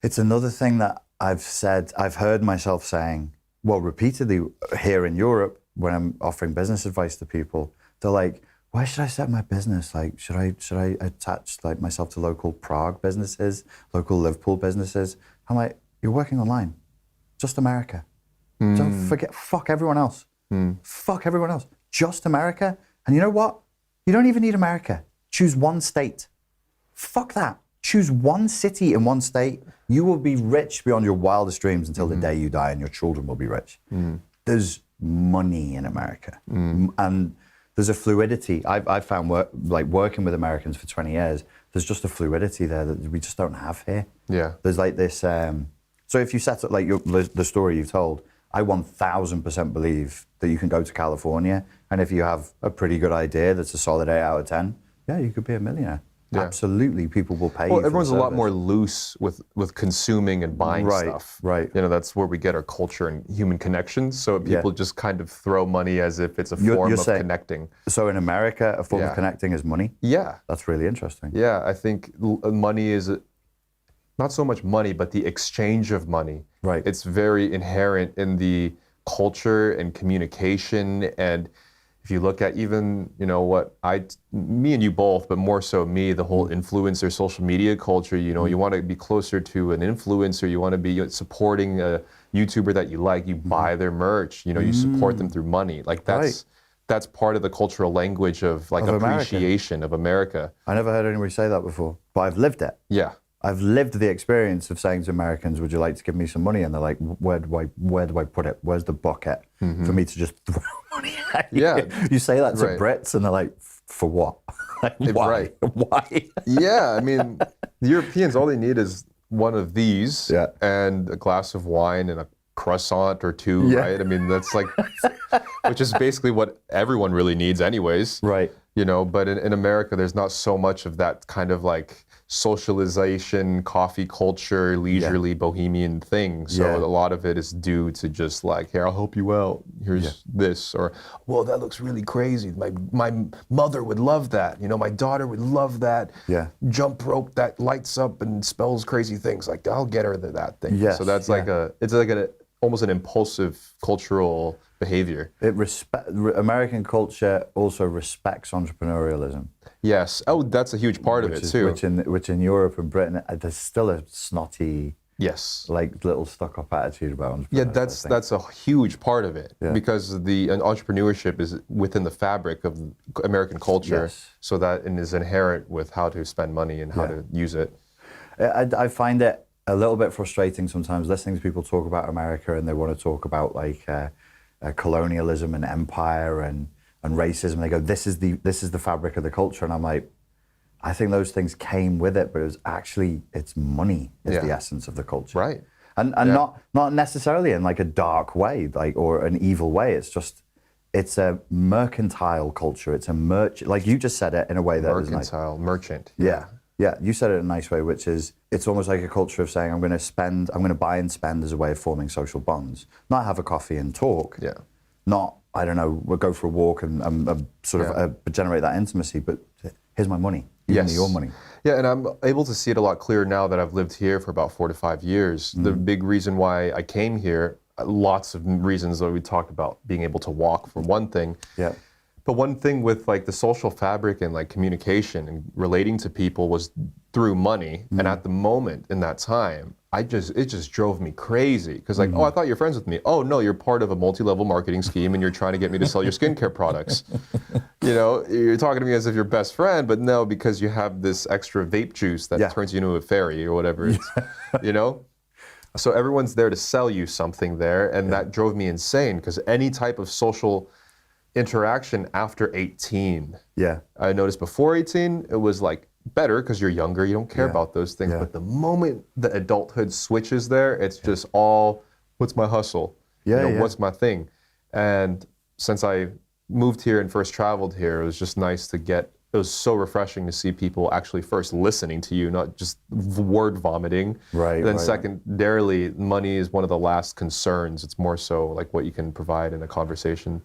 It's another thing that I've heard myself saying, well, repeatedly here in Europe, when I'm offering business advice to people, they're like, where should I set my business? Like, should I attach like myself to local Prague businesses, local Liverpool businesses? I'm like, you're working online, just America. Don't forget, fuck everyone else. Fuck everyone else, just America. And you know what? You don't even need America. Choose one state. Fuck that. Choose one city in one state. You will be rich beyond your wildest dreams until the day you die, and your children will be rich. There's money in America. And there's a fluidity. I've found working with Americans for 20 years, there's just a fluidity there that we just don't have here. Yeah. There's like this, so if you set up like the story you told, I 1000% believe that you can go to California, and if you have a pretty good idea that's a solid 8 out of 10, yeah, you could be a millionaire. Yeah. Absolutely, people will pay you. Well, everyone's a lot more loose with consuming and buying stuff. Right. You know, that's where we get our culture and human connections. So people just kind of throw money as if it's a form of connecting. So in America, a form of connecting is money? Yeah. That's really interesting. Yeah, I think money is not so much money, but the exchange of money. Right. It's very inherent in the culture and communication. And if you look at even, you know, me and you both, but more so me, the whole influencer social media culture, you know, you want to be closer to an influencer, you want to be supporting a YouTuber that you like, you buy their merch, you know, you support them through money. Like that's part of the cultural language of like appreciation of America. I never heard anybody say that before, but I've lived it. Yeah. I've lived the experience of saying to Americans, would you like to give me some money? And they're like, where do I put it? Where's the bucket for me to just throw money at you? Yeah. You say that to Brits and they're like, for what? Why? Why? Yeah, I mean, the Europeans, all they need is one of these and a glass of wine and a croissant or two, right? I mean, that's like, which is basically what everyone really needs anyways. Right. You know, but in America, there's not so much of that kind of like socialization, coffee culture, leisurely bohemian thing. So a lot of it is due to just like, here, I'll help you out. Here's this, or, well, that looks really crazy. My mother would love that. You know, my daughter would love that. Yeah. Jump rope that lights up and spells crazy things. Like, I'll get her that thing. Yes, so that's like it's like almost an impulsive cultural behavior. American culture also respects entrepreneurialism. Yes. Oh, that's a huge part of it too. Which in Europe and Britain, there's still a snotty, like little stuck-up attitude about entrepreneurship. Yeah, that's a huge part of it because entrepreneurship is within the fabric of American culture, so that it is inherent with how to spend money and how to use it. I find it a little bit frustrating sometimes listening to people talk about America, and they want to talk about like colonialism and empire and racism. They go, this is the fabric of the culture, and I'm like, I think those things came with it, but it's money is the essence of the culture, right? And not necessarily in like a dark way, like or an evil way. It's a mercantile culture. It's a like you just said it in a way that mercantile, is like, merchant. Yeah, you said it in a nice way, which is, it's almost like a culture of saying, I'm going to buy and spend as a way of forming social bonds. Not have a coffee and talk. Yeah. Not, I don't know, we'll go for a walk and sort of generate that intimacy, but here's my money. Give me your money. Yeah, and I'm able to see it a lot clearer now that I've lived here for about 4 to 5 years. The big reason why I came here, lots of reasons that we talked about, being able to walk for one thing. Yeah. But one thing with like the social fabric and like communication and relating to people was through money. And at the moment in that time, it just drove me crazy. Because like, oh, I thought you're friends with me. Oh no, you're part of a multi-level marketing scheme and you're trying to get me to sell your skincare products. You know, you're talking to me as if you're best friend, but no, because you have this extra vape juice that turns you into a fairy or whatever it's, you know? So everyone's there to sell you something there. And that drove me insane because any type of social interaction after 18. Yeah. I noticed before 18, it was like better because you're younger, you don't care about those things. But the moment the adulthood switches there, it's just all, what's my hustle? What's my thing? And since I moved here and first traveled here, it was just nice it was so refreshing to see people actually first listening to you, not just word vomiting. Right. Then secondarily, money is one of the last concerns. It's more so like what you can provide in a conversation.